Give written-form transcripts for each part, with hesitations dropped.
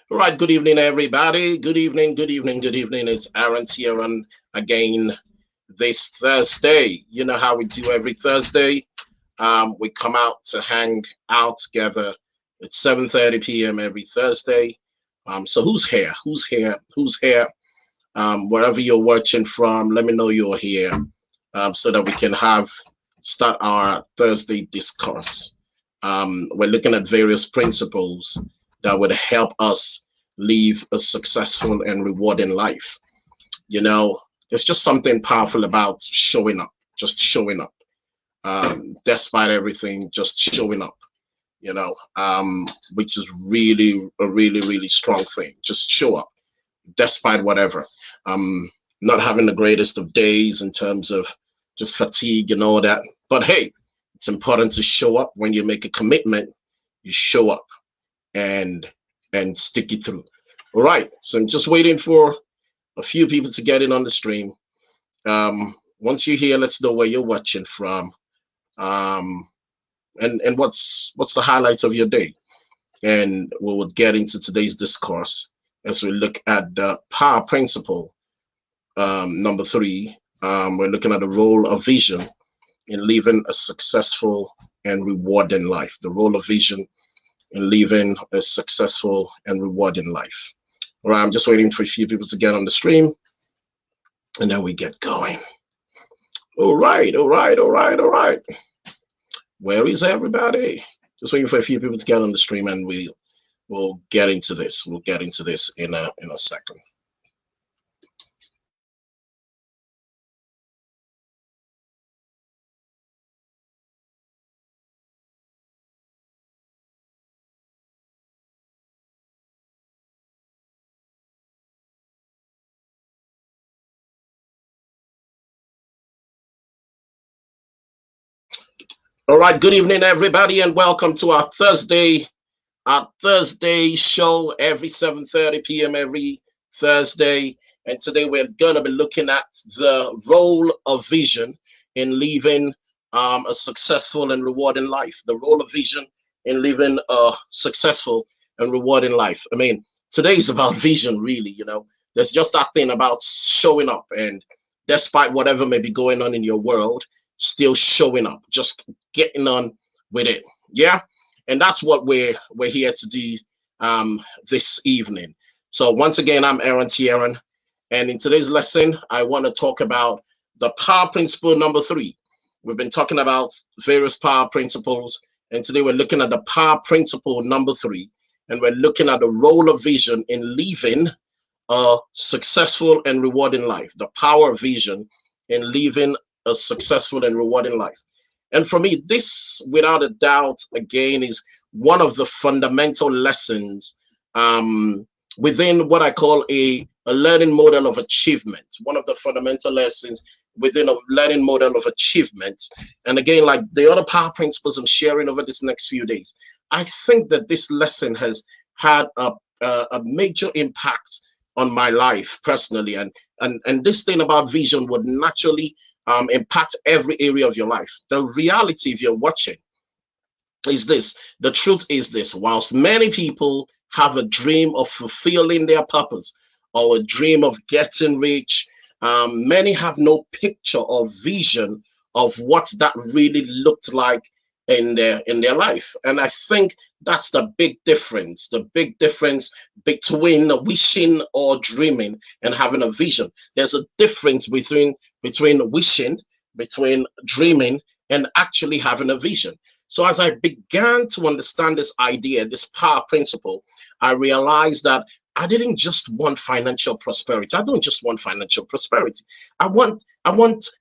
All right, good evening, everybody. Good evening, good evening, good evening. It's Aaron Tieran again this Thursday. You know how we do every Thursday. We come out to hang out together at 7:30 p.m. every Thursday. So who's here? Who's here? Who's here? Wherever you're watching from, let me know you're here so that we can have start our Thursday discourse. We're looking at various principles that would help us live a successful and rewarding life. You know, there's just something powerful about showing up, just showing up, despite everything, just showing up. Which is really a really strong thing. Just show up, despite whatever. Not having the greatest of days in terms of just fatigue and all that. But hey, it's important to show up when you make a commitment. You show up and stick it through. All right. So I'm just waiting for a few people to get in on the stream. Once you're here, let's know where you're watching from. Um, and what's the highlights of your day. And we will get into today's discourse as we look at the power principle. Number three, we're looking at the role of vision in living a successful and rewarding life. The role of vision in living a successful and rewarding life. All right, I'm just waiting for a few people to get on the stream, and then we get going. All right, all right, all right, all right. Where is everybody? Just waiting for a few people to get on the stream, and we'll get into this. We'll get into this in a second. All right, good evening, everybody, and welcome to our Thursday show every 7:30 p.m. every Thursday. And today we're gonna be looking at the role of vision in living a successful and rewarding life. The role of vision in living a successful and rewarding life. I mean, today is about vision, really. There's just that thing about showing up, and despite whatever may be going on in your world, still showing up, just getting on with it. Yeah, and that's what we're here to do this evening. So once again, I'm Aaron Tieran, and in today's lesson, I want to talk about the power principle number three. We've been talking about various power principles, and today we're looking at the power principle number three, and we're looking at the role of vision in living a successful and rewarding life. The power of vision in living a successful and rewarding life. And for me, this, without a doubt, again, is one of the fundamental lessons within what I call a learning model of achievement. One of the fundamental lessons within a learning model of achievement. And again, like the other power principles I'm sharing over this next few days, I think that this lesson has had a major impact on my life personally. And this thing about vision would naturally impact every area of your life. The reality, if you're watching, is this. The truth is this. Whilst many people have a dream of fulfilling their purpose or a dream of getting rich, many have no picture or vision of what that really looked like in their life. And I think that's the big difference between wishing or dreaming and having a vision. There's a difference between wishing, between dreaming, and actually having a vision. So as I began to understand this idea, this power principle, I realized that I didn't just want financial prosperity. I don't just want financial prosperity. I want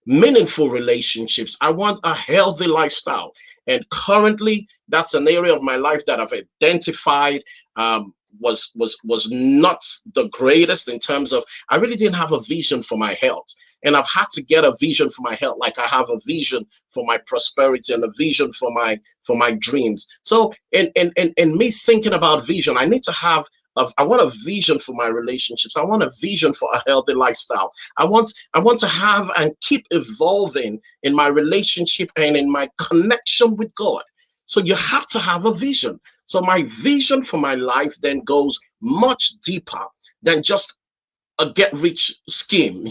meaningful relationships. I want a healthy lifestyle. And currently, that's an area of my life that I've identified was not the greatest in terms of I really didn't have a vision for my health. And I've had to get a vision for my health, like I have a vision for my prosperity and a vision for my dreams. So in me thinking about vision, I need to have I want a vision for my relationships. I want a vision for a healthy lifestyle. I want to have and keep evolving in my relationship and in my connection with God. So you have to have a vision. So my vision for my life then goes much deeper than just a get rich scheme,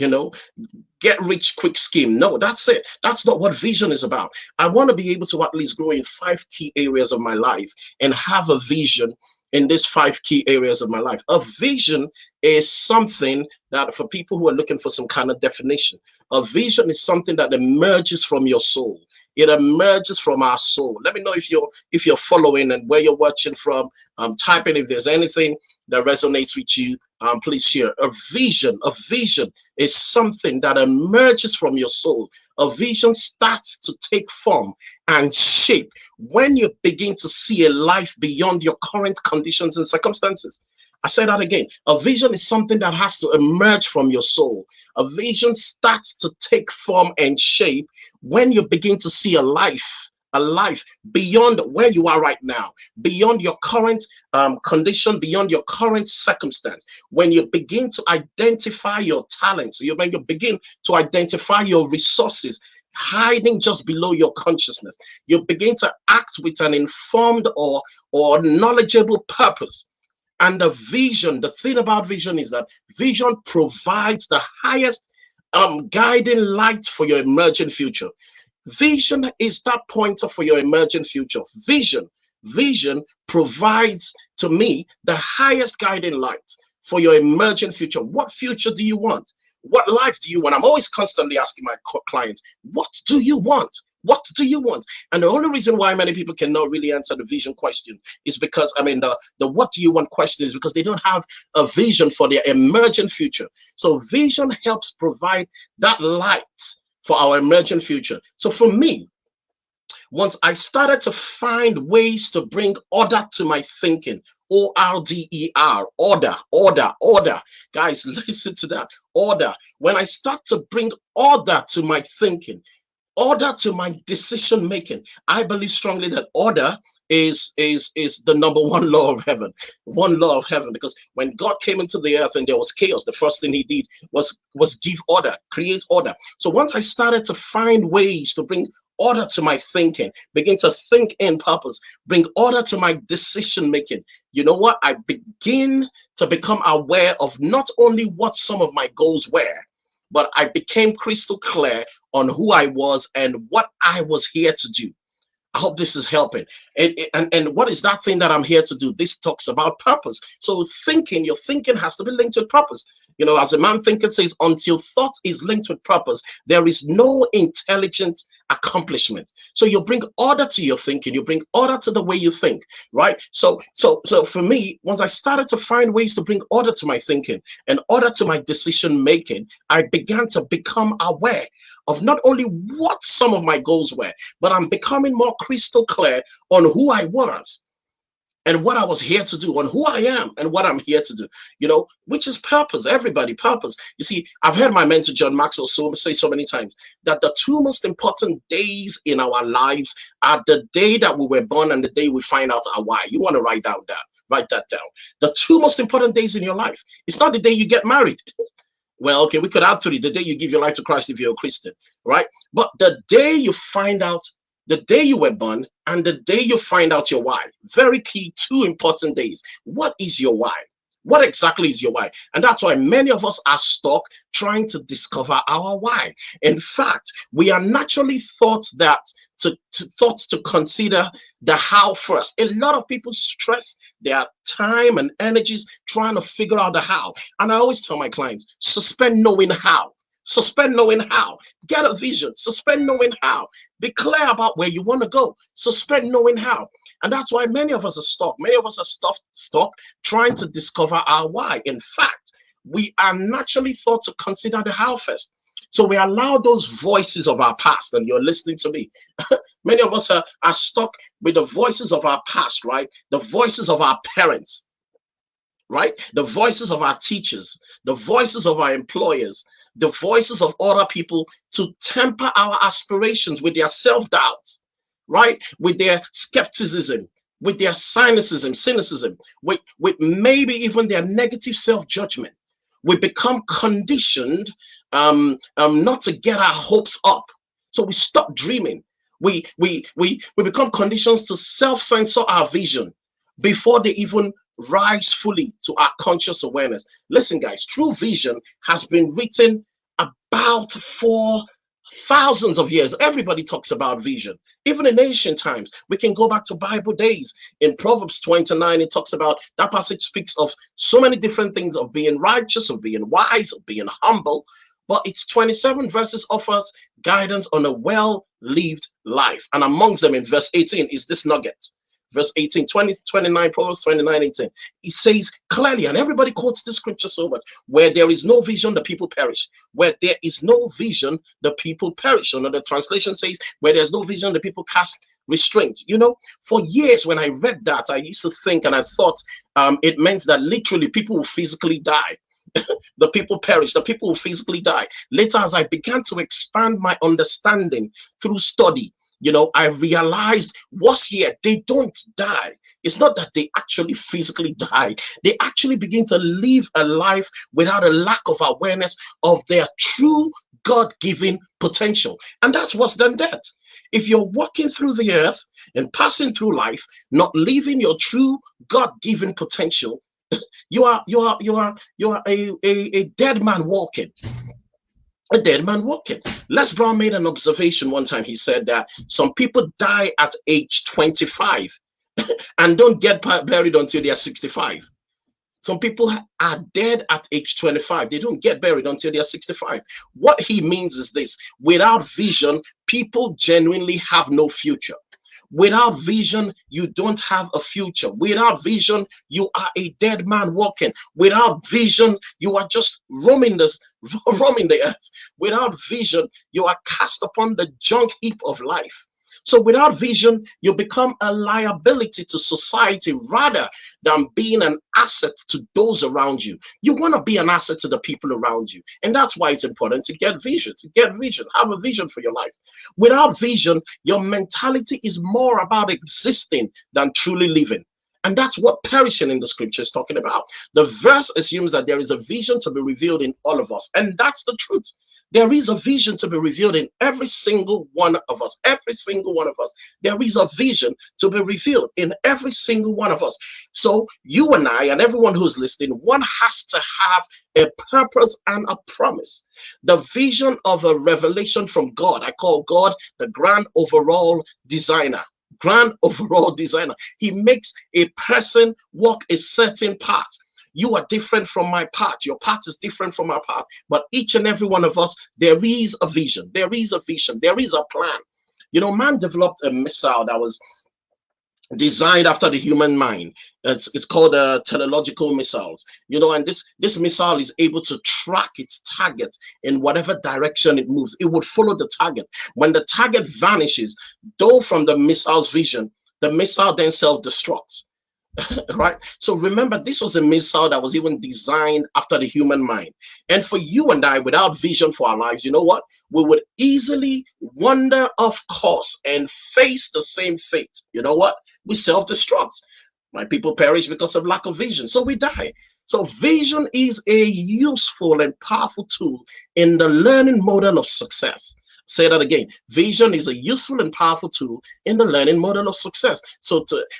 get rich quick scheme. No, that's it. That's not what vision is about. I want to be able to at least grow in 5 key areas of my life and have a vision in these 5 key areas of my life. A vision is something that, for people who are looking for some kind of definition, a vision is something that emerges from your soul. It emerges from our soul. Let me know if you're following and where you're watching from. Type in if there's anything that resonates with you. Please share. A vision is something that emerges from your soul. A vision starts to take form and shape when you begin to see a life beyond your current conditions and circumstances. I say that again. A vision is something that has to emerge from your soul. A vision starts to take form and shape when you begin to see a life beyond where you are right now, beyond your current condition, beyond your current circumstance. When you begin to identify your talents, when you begin to identify your resources hiding just below your consciousness, you begin to act with an informed or knowledgeable purpose. And the thing about vision is that vision provides the highest guiding light for your emerging future. Vision is that pointer for your emerging future. Vision provides to me the highest guiding light for your emerging future. What future do you want? What life do you want? I'm always constantly asking my clients, what do you want? What do you want? And the only reason why many people cannot really answer the vision question is because, the what do you want question is because they don't have a vision for their emerging future. So vision helps provide that light for our emerging future. So for me, once I started to find ways to bring order to my thinking, ORDER, order. Guys, listen to that. Order. When I start to bring order to my thinking, order to my decision making, I believe strongly that order is the number one law of heaven, because when God came into the earth and there was chaos, the first thing he did was give order, create order. So once I started to find ways to bring order to my thinking, begin to think in purpose, bring order to my decision making, you know what, I begin to become aware of not only what some of my goals were, but I became crystal clear on who I was and what I was here to do. I hope this is helping. And what is that thing that I'm here to do? This talks about purpose. So your thinking has to be linked with purpose. As a man thinker says, until thought is linked with purpose, there is no intelligent accomplishment. So you bring order to your thinking, you bring order to the way you think, right? So for me, once I started to find ways to bring order to my thinking and order to my decision making, I began to become aware of not only what some of my goals were, but I'm becoming more crystal clear on who I was and what I was here to do, on who I am and what I'm here to do, which is purpose. Everybody, purpose. You see, I've heard my mentor, John Maxwell, say so many times that the two most important days in our lives are the day that we were born and the day we find out our why. You want to write that down. The two most important days in your life. It's not the day you get married. Well, okay, we could add 3. The day you give your life to Christ if you're a Christian, right? But the day you find out, the day you were born and the day you find out your why. Very key, 2 important days. What is your why? What exactly is your why? And that's why many of us are stuck trying to discover our why. In fact, we are naturally taught to consider the how first. A lot of people stress their time and energies trying to figure out the how. And I always tell my clients, suspend knowing how. Suspend knowing how. Get a vision. Suspend knowing how. Be clear about where you want to go. Suspend knowing how. And that's why many of us are stuck. Many of us are stuck trying to discover our why. In fact, we are naturally thought to consider the how first. So we allow those voices of our past, and you're listening to me. Many of us are stuck with the voices of our past, right? The voices of our parents, right? The voices of our teachers, the voices of our employers, the voices of other people to temper our aspirations with their self-doubt, right? With their skepticism, with their cynicism, with maybe even their negative self-judgment. We become conditioned not to get our hopes up. So we stop dreaming. We become conditions to self-censor our vision before they even rise fully to our conscious awareness. Listen, guys, true vision has been written about for thousands of years. Everybody talks about vision. Even in ancient times, we can go back to Bible days. In Proverbs 29, it talks about, that passage speaks of so many different things, of being righteous, of being wise, of being humble. But its 27 verses offers guidance on a well-lived life. And amongst them, in verse 18, is this nugget. Verse 18, 20, 29, Proverbs 29, 18. It says clearly, and everybody quotes this scripture so much, where there is no vision, the people perish. Where there is no vision, the people perish. Another translation says, where there's no vision, the people cast restraint. You know, for years when I read that, I used to think and I thought it meant that literally people will physically die. The people perish, the people will physically die. Later, as I began to expand my understanding through study, you know, I realized what's here, they don't die. It's not that they actually physically die. They actually begin to live a life without a lack of awareness of their true God-given potential. And that's worse than death. If you're walking through the earth and passing through life, not living your true God-given potential, you are a dead man walking. A dead man walking. Les Brown made an observation one time. He said that some people die at age 25 and don't get buried until they are 65. Some people are dead at age 25. They don't get buried until they are 65. What he means is this: without vision, people genuinely have no future. Without vision, you don't have a future. Without vision, you are a dead man walking. Without vision, you are just roaming the earth. Without vision, you are cast upon the junk heap of life. So without vision, you become a liability to society rather than being an asset to those around you. You want to be an asset to the people around you. And that's why it's important to get vision, have a vision for your life. Without vision, your mentality is more about existing than truly living. And that's what perishing in the scripture is talking about. The verse assumes that there is a vision to be revealed in all of us. And that's the truth. There is a vision to be revealed in every single one of us. Every single one of us. There is a vision to be revealed in every single one of us. So you and I and everyone who's listening, one has to have a purpose and a promise. The vision of a revelation from God. I call God the grand overall designer. Grand overall designer. He makes a person walk a certain path. You are different from my path. Your path is different from our path. But each and every one of us, there is a vision. There is a vision. There is a plan. You know, man developed a missile that was designed after the human mind. It's called teleological missiles. You know, and this missile is able to track its target in whatever direction it moves. It would follow the target. When the target vanishes, though from the missile's vision, the missile then self-destructs. Right? So remember, this was a missile that was even designed after the human mind. And for you and I, without vision for our lives, you know what? We would easily wander off course and face the same fate. You know what? We self-destruct. My people perish because of lack of vision. So we die. So vision is a useful and powerful tool in the learning model of success. Say that again. Vision is a useful and powerful tool in the learning model of success.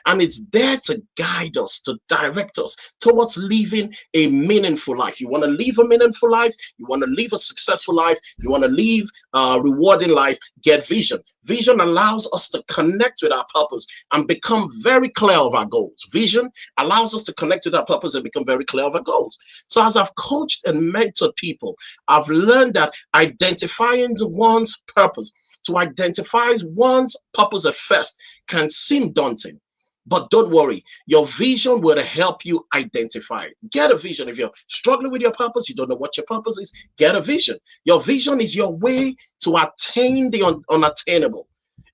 And it's there to guide us, to direct us towards living a meaningful life. You want to live a meaningful life. You want to live a successful life. You want to live a rewarding life. Get vision. Vision allows us to connect with our purpose and become very clear of our goals. Vision allows us to connect with our purpose and become very clear of our goals. So as I've coached and mentored people, I've learned that identifying one's purpose, to identify one's purpose at first, can seem daunting. But don't worry, your vision will help you identify it. Get a vision. If you're struggling with your purpose, you don't know what your purpose is, get a vision. Your vision is your way to attain the unattainable.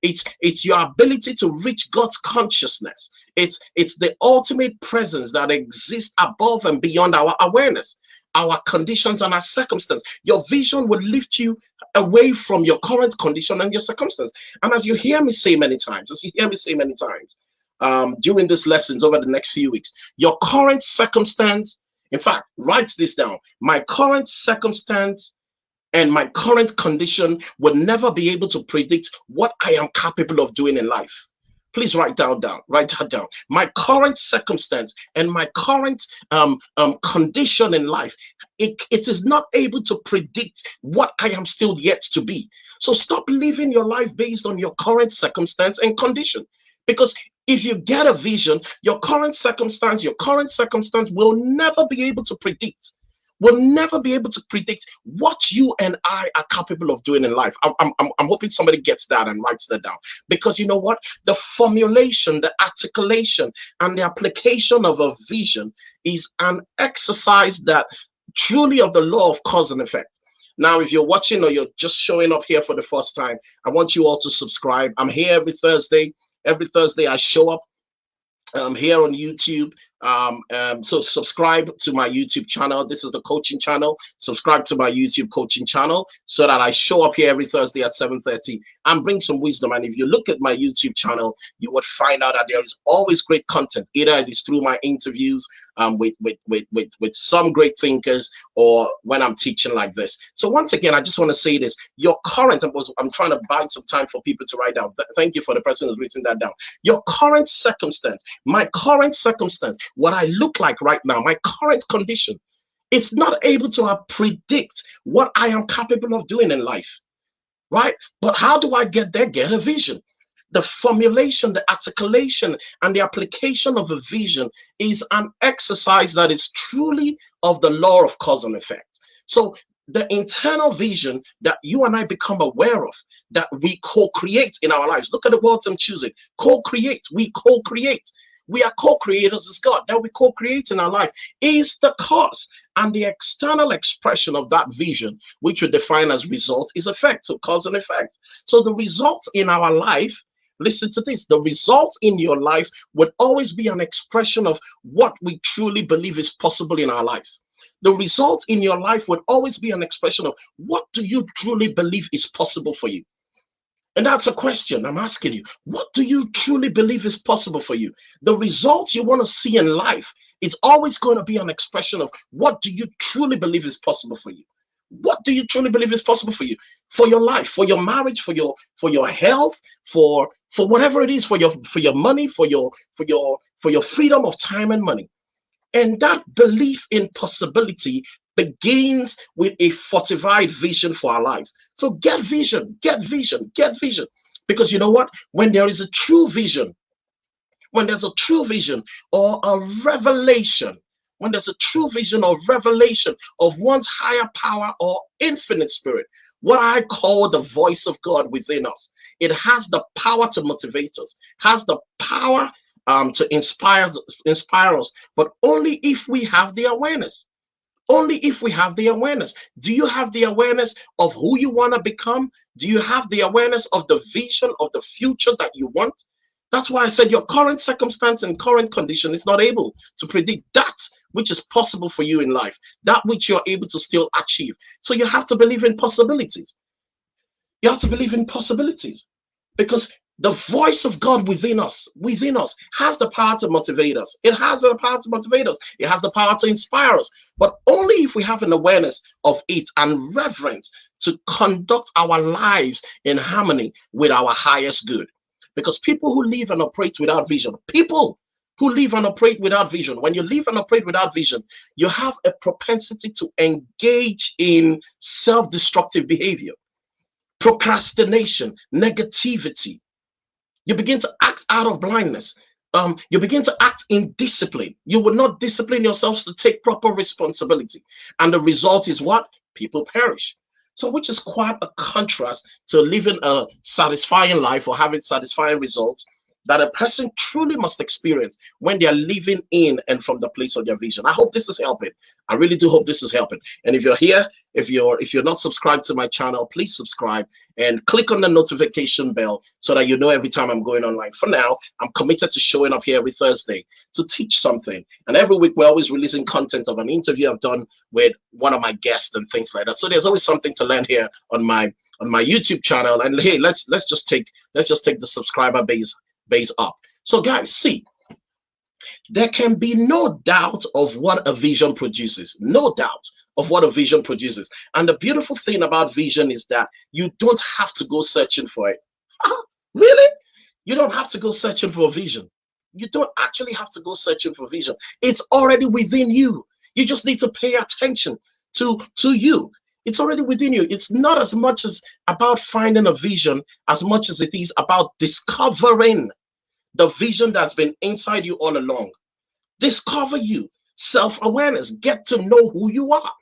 It's your ability to reach God's consciousness. It's the ultimate presence that exists above and beyond our awareness, our conditions and our circumstance. Your vision will lift you away from your current condition and your circumstance. And as you hear me say many times, during these lessons over the next few weeks, your current circumstance, in fact, write this down. My current circumstance and my current condition will never be able to predict what I am capable of doing in life. Please write that down. My current circumstance and my current condition in life, it is not able to predict what I am still yet to be. So stop living your life based on your current circumstance and condition. Because if you get a vision, your current circumstance will never be able to predict what you and I are capable of doing in life. I'm hoping somebody gets that and writes that down. Because you know what? The formulation, the articulation, and the application of a vision is an exercise that truly of the law of cause and effect. Now, if you're watching or you're just showing up here for the first time, I want you all to subscribe. I'm here every Thursday. Every Thursday, I show up here on YouTube. So subscribe to my YouTube channel. This is the coaching channel. Subscribe to my YouTube coaching channel so that I show up here every Thursday at 7:30 and bring some wisdom. And if you look at my YouTube channel, you would find out that there is always great content. Either it is through my interviews with some great thinkers, or when I'm teaching like this. So once again, I just want to say this: your current. I'm trying to buy some time for people to write down. Thank you for the person who's written that down. Your current circumstance, my current circumstance, what I look like right now, my current condition, it's not able to predict what I am capable of doing in life, right? But how do I get there? Get a vision. The formulation, the articulation, and the application of a vision is an exercise that is truly of the law of cause and effect. So the internal vision that you and I become aware of, that we co-create in our lives. Look at the words I'm choosing. Co-create. We co-create. We are co-creators as God. That we co-create in our life is the cause, and the external expression of that vision, which we define as result, is effect. So cause and effect. So the result in our life, listen to this, the result in your life would always be an expression of what we truly believe is possible in our lives. The result in your life would always be an expression of what do you truly believe is possible for you. And that's a question I'm asking you. What do you truly believe is possible for you? The results you want to see in life is always going to be an expression of what do you truly believe is possible for you? What do you truly believe is possible for you? For your life, for your marriage, for your health, for whatever it is, for your money, for your freedom of time and money. And that belief in possibility begins with a fortified vision for our lives. So get vision, get vision, get vision. Because you know what? When there is a true vision, when there's a true vision or a revelation, when there's a true vision or revelation of one's higher power or infinite spirit, what I call the voice of God within us, it has the power to motivate us, has the power to inspire us, but only if we have the awareness. Only if we have the awareness. Do you have the awareness of who you want to become? Do you have the awareness of the vision of the future that you want? That's why I said your current circumstance and current condition is not able to predict that which is possible for you in life, that which you're able to still achieve. So you have to believe in possibilities. You have to believe in possibilities, because the voice of God within us, has the power to motivate us. It has the power to motivate us. It has the power to inspire us. But only if we have an awareness of it and reverence to conduct our lives in harmony with our highest good. Because people who live and operate without vision, when you live and operate without vision, you have a propensity to engage in self-destructive behavior, procrastination, negativity. You begin to act out of blindness. You begin to act in discipline. You will not discipline yourselves to take proper responsibility. And the result is what? People perish. So which is quite a contrast to living a satisfying life or having satisfying results that a person truly must experience when they are living in and from the place of their vision. I hope this is helping. I really do hope this is helping. And if you're here, if you're not subscribed to my channel, please subscribe and click on the notification bell so that you know every time I'm going online. For now, I'm committed to showing up here every Thursday to teach something. And every week we're always releasing content of an interview I've done with one of my guests and things like that. So there's always something to learn here on my YouTube channel. And hey, let's just take the subscriber base up. So guys, see, there can be no doubt of what a vision produces. No doubt. of what a vision produces. And the beautiful thing about vision is that you don't have to go searching for it. Really? You don't have to go searching for a vision. You don't actually have to go searching for vision. It's already within you. You just need to pay attention to you. It's already within you. It's not as much as about finding a vision as much as it is about discovering the vision that's been inside you all along. Discover you, self-awareness, get to know who you are.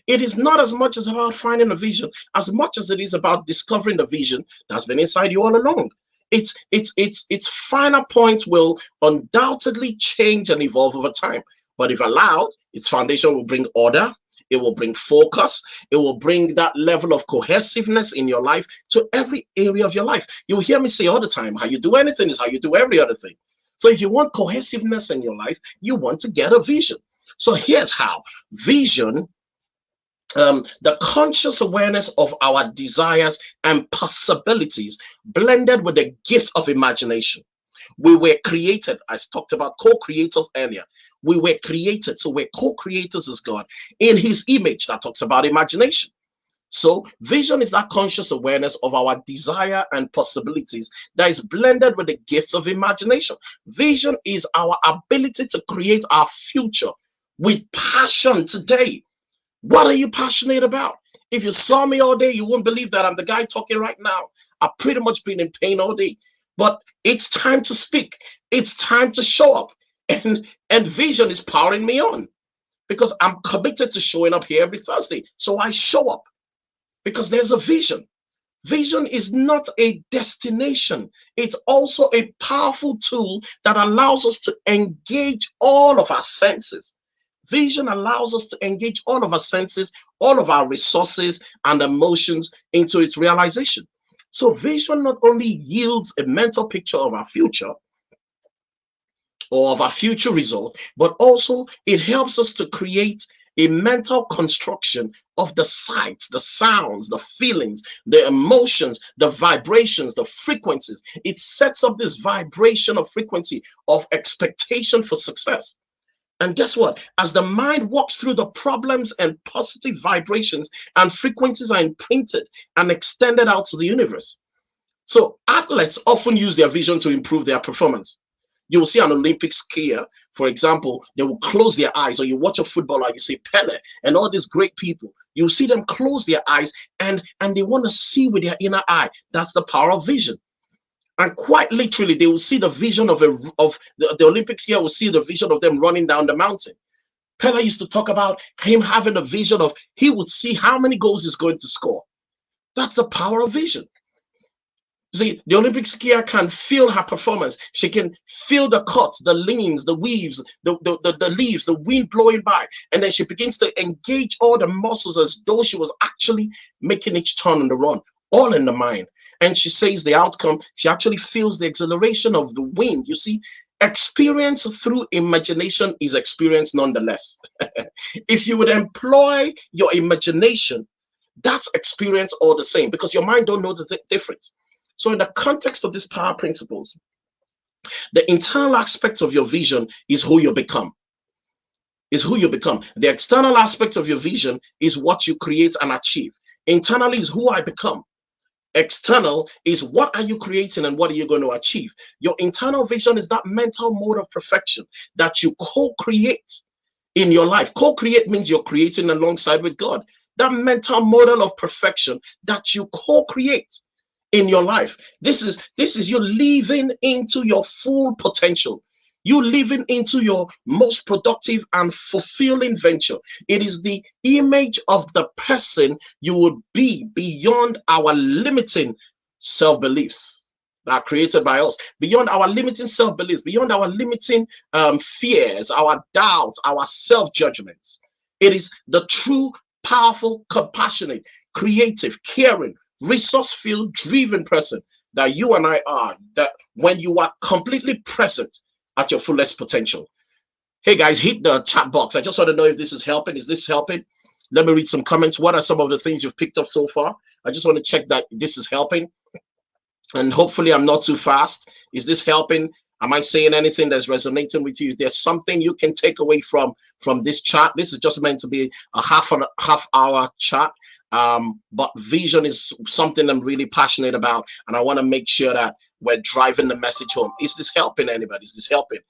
It is not as much as about finding a vision as much as it is about discovering the vision that's been inside you all along. Its finer points will undoubtedly change and evolve over time, but if allowed, its foundation will bring order. It will bring focus. It will bring that level of cohesiveness in your life to every area of your life. You'll hear me say all the time, how you do anything is how you do every other thing. So if you want cohesiveness in your life, you want to get a vision. So here's how. Vision, the conscious awareness of our desires and possibilities blended with the gift of imagination. We were created, I talked about co-creators earlier. We were created, so we're co-creators as God in his image. That talks about imagination. So vision is that conscious awareness of our desire and possibilities that is blended with the gifts of imagination. Vision is our ability to create our future with passion today. What are you passionate about? If you saw me all day, you wouldn't believe that I'm the guy talking right now. I've pretty much been in pain all day. But it's time to speak. It's time to show up. And vision is powering me on because I'm committed to showing up here every Thursday. So I show up because there's a vision. Vision is not a destination. It's also a powerful tool that allows us to engage all of our senses. Vision allows us to engage all of our senses, all of our resources and emotions into its realization. So vision not only yields a mental picture of our future or of our future result, but also it helps us to create a mental construction of the sights, the sounds, the feelings, the emotions, the vibrations, the frequencies. It sets up this vibration of frequency of expectation for success. And guess what? As the mind walks through the problems and positive vibrations and frequencies are imprinted and extended out to the universe. So athletes often use their vision to improve their performance. You will see an Olympic skier, for example, they will close their eyes, or you watch a footballer, you see Pele and all these great people. You see them close their eyes and they want to see with their inner eye. That's the power of vision. And quite literally, they will see the vision of the Olympic skier will see the vision of them running down the mountain. Pele used to talk about him having a vision of he would see how many goals he's going to score. That's the power of vision. See, the Olympic skier can feel her performance. She can feel the cuts, the leans, the weaves, the leaves, the wind blowing by. And then she begins to engage all the muscles as though she was actually making each turn on the run, all in the mind. And she says the outcome, she actually feels the exhilaration of the wind. You see, experience through imagination is experience nonetheless. If you would employ your imagination, that's experience all the same because your mind don't know the difference. So in the context of these power principles, the internal aspect of your vision is who you become. Is who you become. The external aspect of your vision is what you create and achieve. Internally is who I become. External is what are you creating and what are you going to achieve. Your internal vision is that mental mode of perfection that you co-create in your life. Co-create means you're creating alongside with God. That mental model of perfection that you co-create in your life. This is you living into your full potential. You living into your most productive and fulfilling venture. It is the image of the person you would be beyond our limiting self-beliefs that are created by us, beyond our limiting self-beliefs, beyond our limiting fears, our doubts, our self-judgments. It is the true, powerful, compassionate, creative, caring, resource-filled, driven person that you and I are, that when you are completely present at your fullest potential. Hey guys, hit the chat box. I just want to know if this is helping. Is this helping? Let me read some comments. What are some of the things you've picked up so far? I just want to check that this is helping. And hopefully I'm not too fast. Is this helping? Am I saying anything that's resonating with you? Is there something you can take away from this chat? This is just meant to be a half hour chat. But vision is something I'm really passionate about, and I want to make sure that we're driving the message home. Is this helping anybody? Is this helping?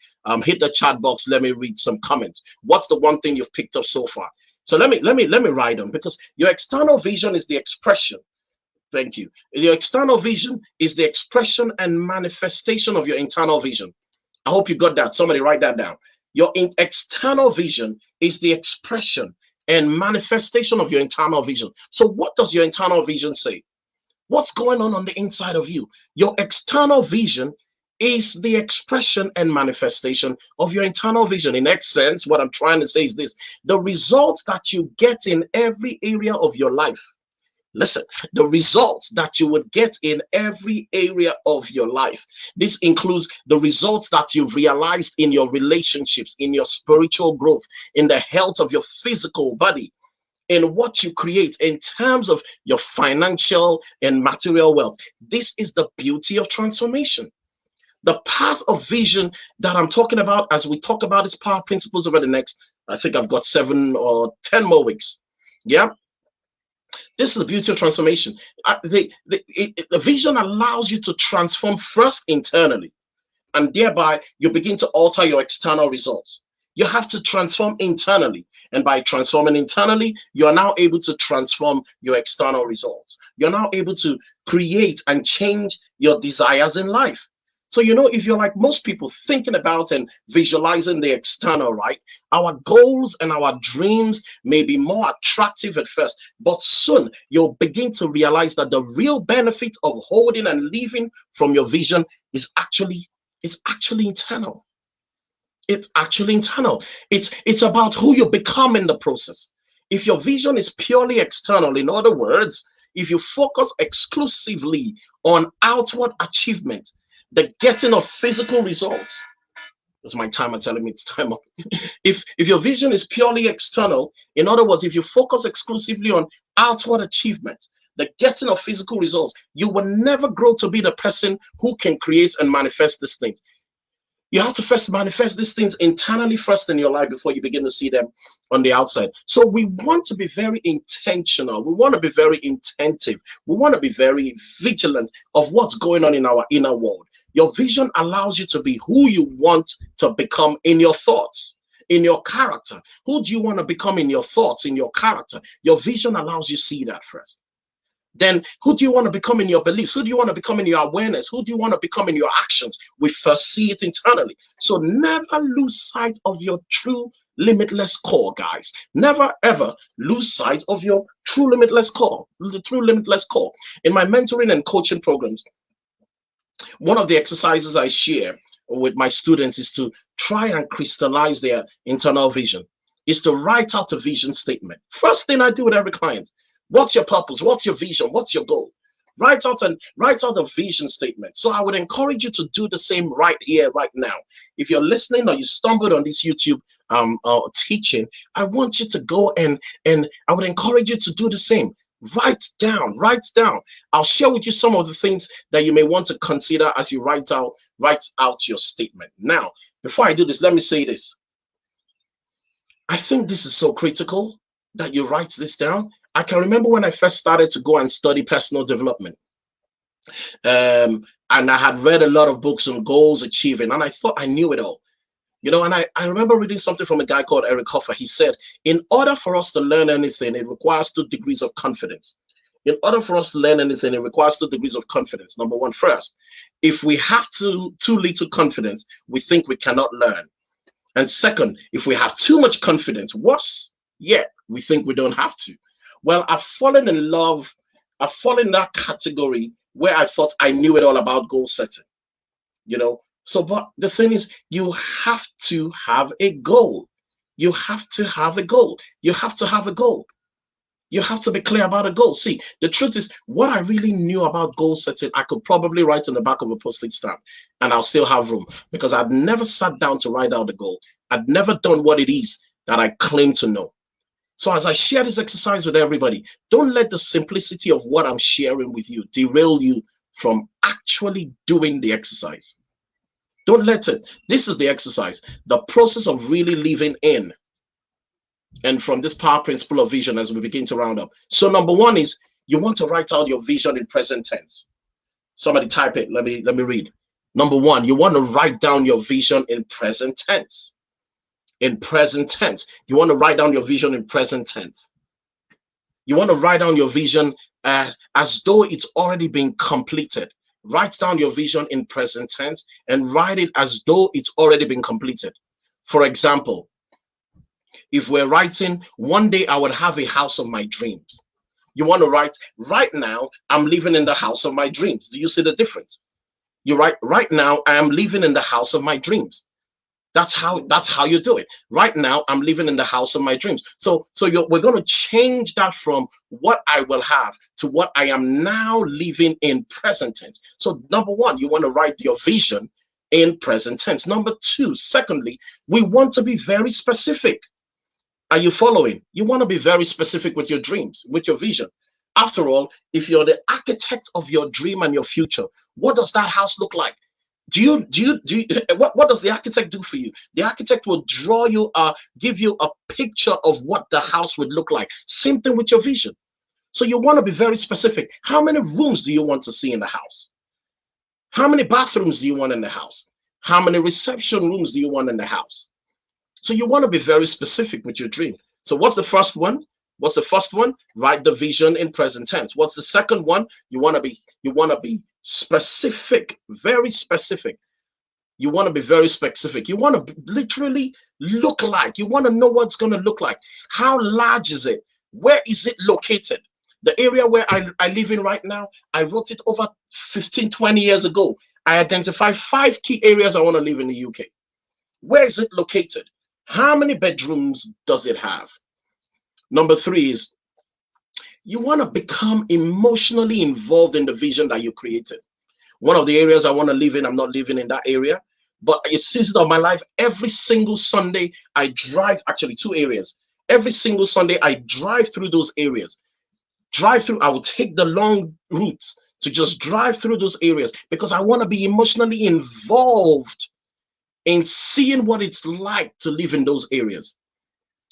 Hit the chat box. Let me read some comments. What's the one thing you've picked up so far? So let me write them, because your external vision is the expression. Thank you. Your external vision is the expression and manifestation of your internal vision. I hope you got that. Somebody write that down. Your external vision is the expression and manifestation of your internal vision. So what does your internal vision say? What's going on the inside of you? Your external vision is the expression and manifestation of your internal vision. In essence, what I'm trying to say is this: the results that you get in every area of your life. Listen, the results that you would get in every area of your life. This includes the results that you've realized in your relationships, in your spiritual growth, in the health of your physical body, in what you create in terms of your financial and material wealth. This is the beauty of transformation. The path of vision that I'm talking about as we talk about these power principles over the next, I think I've got 7 or 10 more weeks. Yeah. This is the beauty of transformation. The vision allows you to transform first internally, and thereby you begin to alter your external results. You have to transform internally, and by transforming internally, you are now able to transform your external results. You're now able to create and change your desires in life. So, if you're like most people, thinking about and visualizing the external, right? Our goals and our dreams may be more attractive at first, but soon you'll begin to realize that the real benefit of holding and living from your vision is actually internal. It's actually internal. It's about who you become in the process. If your vision is purely external, in other words, if you focus exclusively on outward achievement, the getting of physical results. That's my timer telling me it's time up. If your vision is purely external, in other words, if you focus exclusively on outward achievement, the getting of physical results, you will never grow to be the person who can create and manifest these things. You have to first manifest these things internally first in your life before you begin to see them on the outside. So we want to be very intentional. We want to be very intentive. We want to be very vigilant of what's going on in our inner world. Your vision allows you to be who you want to become in your thoughts, in your character. Who do you want to become in your thoughts, in your character? Your vision allows you to see that first. Then who do you want to become in your beliefs? Who do you want to become in your awareness? Who do you want to become in your actions? We first see it internally. So never lose sight of your true limitless core, guys. Never ever lose sight of your true limitless core. The true limitless core. In my mentoring and coaching programs, one of the exercises I share with my students is to try and crystallize their internal vision, is to write out a vision statement. First thing I do with every client: what's your purpose? What's your vision? What's your goal? Write out a vision statement. So I would encourage you to do the same right here, right now. If you're listening or you stumbled on this YouTube teaching, I want you to go and I would encourage you to do the same. Write down. I'll share with you some of the things that you may want to consider as you write out your statement. Now, before I do this, let me say this. I think this is so critical that you write this down. I can remember when I first started to go and study personal development. And I had read a lot of books on goals achieving, and I thought I knew it all. And I remember reading something from a guy called Eric Hoffer. He said, in order for us to learn anything, it requires 2 degrees of confidence. In order for us to learn anything, it requires 2 degrees of confidence. Number one, first, if we have too little confidence, we think we cannot learn. And second, if we have too much confidence, worse yet, we think we don't have to. Well, I've fallen in that category where I thought I knew it all about goal setting. So, but the thing is, you have to have a goal. You have to have a goal. You have to have a goal. You have to be clear about a goal. See, the truth is, what I really knew about goal setting, I could probably write on the back of a postage stamp and I'll still have room, because I'd never sat down to write out the goal. I'd never done what it is that I claim to know. So as I share this exercise with everybody, don't let the simplicity of what I'm sharing with you derail you from actually doing the exercise. Don't let it. This is the exercise, the process of really living in and from this power principle of vision as we begin to round up. So number one is you want to write out your vision in present tense. Somebody type it. Let me read. Number one, you want to write down your vision in present tense. In present tense. You want to write down your vision in present tense. You want to write down your vision as though it's already been completed. Write down your vision in present tense and write it as though it's already been completed. For example, if we're writing, one day I would have a house of my dreams. You want to write, right now, I'm living in the house of my dreams. Do you see the difference? You write, right now, I am living in the house of my dreams. That's how you do it. Right now, I'm living in the house of my dreams. So we're going to change that from what I will have to what I am now living in present tense. So number one, you want to write your vision in present tense. Number two, secondly, we want to be very specific. Are you following? You want to be very specific with your dreams, with your vision. After all, if you're the architect of your dream and your future, what does that house look like? What does the architect do for you? The architect will draw you, give you a picture of what the house would look like. Same thing with your vision. So you want to be very specific. How many rooms do you want to see in the house? How many bathrooms do you want in the house? How many reception rooms do you want in the house? So you want to be very specific with your dream. So what's the first one? What's the first one? Write the vision in present tense. What's the second one? You want to be specific, very specific. You want to be very specific. You want to literally look like. You want to know what's going to look like. How large is it? Where is it located? The area where I live in right now, I wrote it over 15, 20 years ago. I identified 5 key areas I want to live in the UK. Where is it located? How many bedrooms does it have? Number 3 is you want to become emotionally involved in the vision that you created. One of the areas I want to live in, I'm not living in that area, but a season of my life, every single Sunday, I drive, actually 2 areas. Every single Sunday, I drive through those areas. I will take the long routes to just drive through those areas because I want to be emotionally involved in seeing what it's like to live in those areas.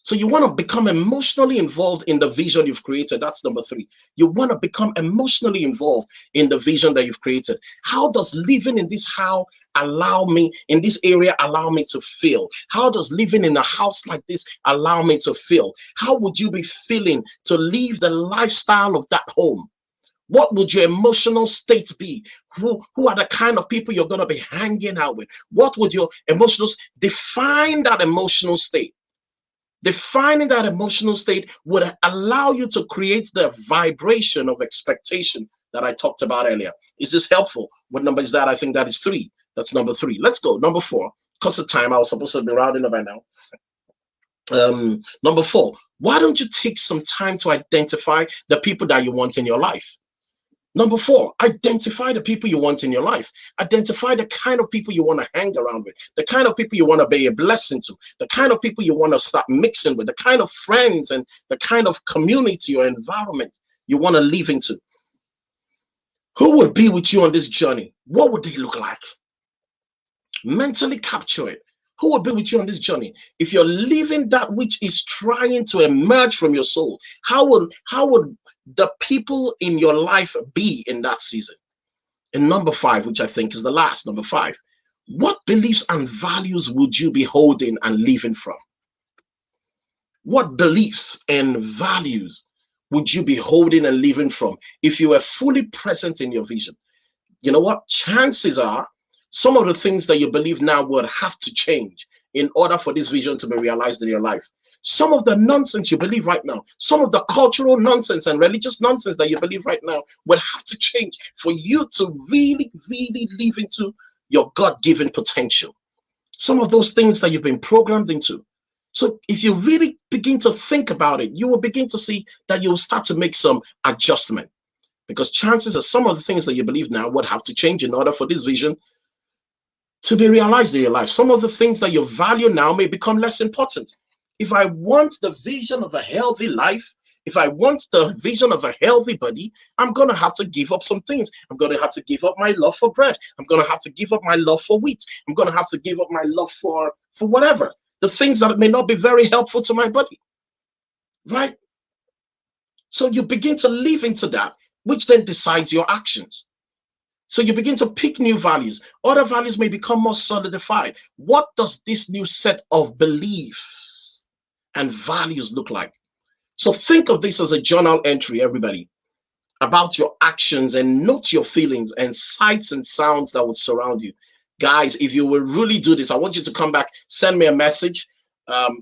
So you want to become emotionally involved in the vision you've created. That's number 3. You want to become emotionally involved in the vision that you've created. How does living in this house allow me, in this area, allow me to feel? How does living in a house like this allow me to feel? How would you be feeling to live the lifestyle of that home? What would your emotional state be? Who are the kind of people you're going to be hanging out with? What would your define that emotional state? Defining that emotional state would allow you to create the vibration of expectation that I talked about earlier. Is this helpful? What number is that? I think that is 3. That's number 3. Let's go. Number 4. Because of time, I was supposed to be rounding up by now. Number 4. Why don't you take some time to identify the people that you want in your life? Number 4, identify the people you want in your life. Identify the kind of people you want to hang around with, the kind of people you want to be a blessing to, the kind of people you want to start mixing with, the kind of friends and the kind of community or environment you want to live into. Who would be with you on this journey? What would they look like? Mentally capture it. Who will be with you on this journey? If you're living that which is trying to emerge from your soul, how would the people in your life be in that season? And number 5, which I think is the last, number 5, what beliefs and values would you be holding and living from? What beliefs and values would you be holding and living from if you were fully present in your vision? You know what? Chances are some of the things that you believe now would have to change in order for this vision to be realized in your life. Some of the nonsense you believe right now, some of the cultural nonsense and religious nonsense that you believe right now will have to change for you to really, really live into your God-given potential. Some of those things that you've been programmed into. So if you really begin to think about it, you will begin to see that you'll start to make some adjustment, because chances are some of the things that you believe now would have to change in order for this vision to be realized in your life. Some of the things that you value now may become less important. If I want the vision of a healthy life, If I want the vision of a healthy body, I'm going to have to give up some things. I'm going to have to give up my love for bread. I'm going to have to give up my love for wheat. I'm going to have to give up my love for whatever. The things that may not be very helpful to my body, right? So you begin to live into that, which then decides your actions. So you begin to pick new values. Other values may become more solidified. What does this new set of beliefs and values look like? So think of this as a journal entry, everybody, about your actions, and note your feelings and sights and sounds that would surround you. Guys, if you will really do this, I want you to come back, send me a message,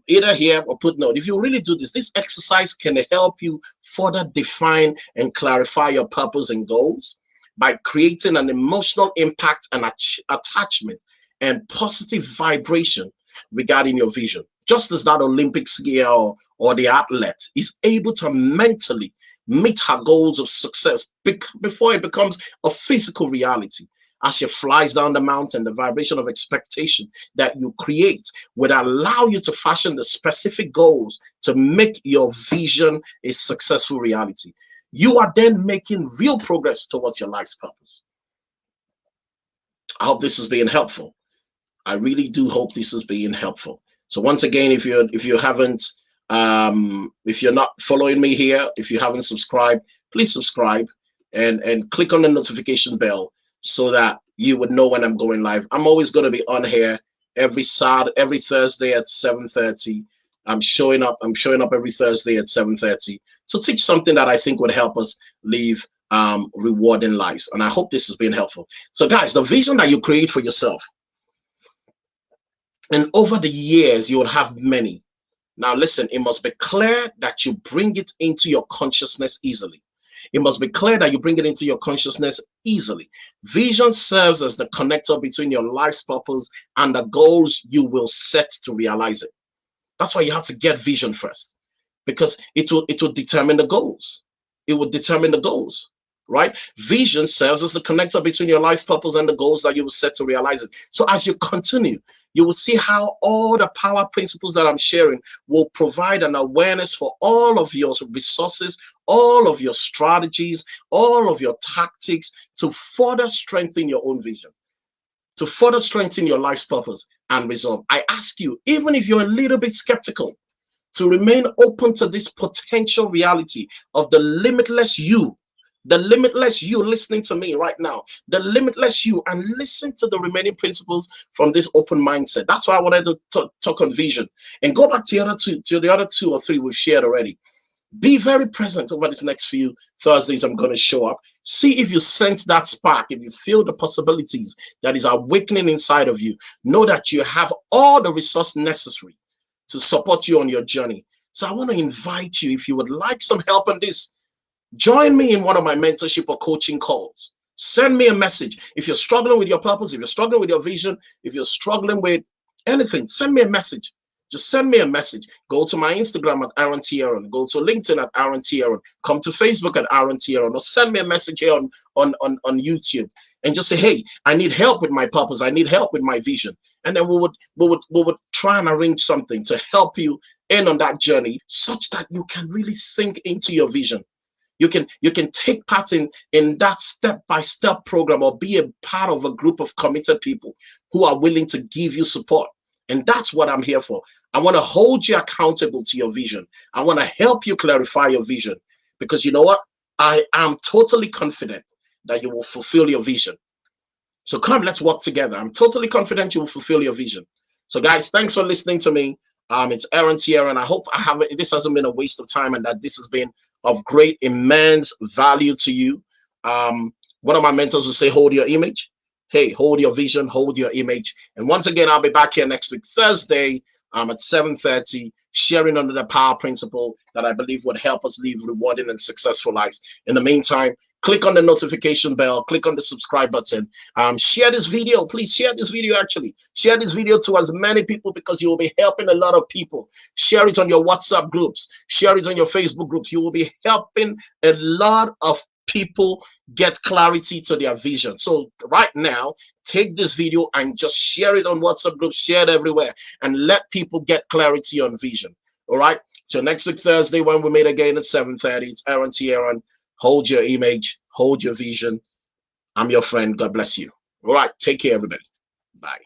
either here or put note. If you really do this, this exercise can help you further define and clarify your purpose and goals by creating an emotional impact and attachment and positive vibration regarding your vision. Just as that Olympic skier or the athlete is able to mentally meet her goals of success before it becomes a physical reality. As she flies down the mountain, the vibration of expectation that you create would allow you to fashion the specific goals to make your vision a successful reality. You are then making real progress towards your life's purpose. I hope this is being helpful. I really do hope this is being helpful. So once again, if you haven't, if you're not following me here, if you haven't subscribed, please subscribe and click on the notification bell so that you would know when I'm going live. I'm always going to be on here every Thursday at 7:30. I'm showing up every Thursday at 7:30 to teach something that I think would help us live rewarding lives. And I hope this has been helpful. So guys, the vision that you create for yourself, and over the years, you will have many. Now, listen, it must be clear that you bring it into your consciousness easily. It must be clear that you bring it into your consciousness easily. Vision serves as the connector between your life's purpose and the goals you will set to realize it. That's why you have to get vision first, because it will determine the goals. It will determine the goals. Right? Vision serves as the connector between your life's purpose and the goals that you will set to realize it. So as you continue, you will see how all the power principles that I'm sharing will provide an awareness for all of your resources, all of your strategies, all of your tactics to further strengthen your own vision, to further strengthen your life's purpose and resolve. I ask you, even if you're a little bit skeptical, to remain open to this potential reality of the limitless you. The limitless you listening to me right now, the limitless you, and listen to the remaining principles from this open mindset. That's why I wanted to talk on vision and go back to the other two or three we've shared already. Be very present over these next few Thursdays. I'm going to show up. See if you sense that spark, if you feel the possibilities that is awakening inside of you. Know that you have all the resources necessary to support you on your journey. So I want to invite you, if you would like some help on this, join me in one of my mentorship or coaching calls. Send me a message. If you're struggling with your purpose, if you're struggling with your vision, if you're struggling with anything, send me a message. Just send me a message. Go to my Instagram at Aaron T. Aaron. Go to LinkedIn at Aaron T. Aaron. Come to Facebook at Aaron T. Aaron. Or send me a message here on YouTube and just say, hey, I need help with my purpose. I need help with my vision. And then we would try and arrange something to help you in on that journey such that you can really sink into your vision. You can take part in that step-by-step program or be a part of a group of committed people who are willing to give you support. And that's what I'm here for. I want to hold you accountable to your vision. I want to help you clarify your vision, because you know what? I am totally confident that you will fulfill your vision. So come, let's work together. I'm totally confident you will fulfill your vision. So guys, thanks for listening to me. It's Aaron T. Aaron. I hope this hasn't been a waste of time and that this has been of great, immense value to you. One of my mentors will say, hold your image. Hey, hold your vision, hold your image. And once again, I'll be back here next week, Thursday, at 7:30, sharing under the power principle that I believe would help us live rewarding and successful lives. In the meantime, click on the notification bell, click on the subscribe button. Share this video, please share this video actually. Share this video to as many people, because you will be helping a lot of people. Share it on your WhatsApp groups, share it on your Facebook groups. You will be helping a lot of people get clarity to their vision. So right now, take this video and just share it on WhatsApp groups, share it everywhere, and let people get clarity on vision. All right. Till next week, Thursday, when we meet again at 7:30. It's Aaron T. Aaron. Hold your image, hold your vision. I'm your friend. God bless you. All right. Take care, everybody. Bye.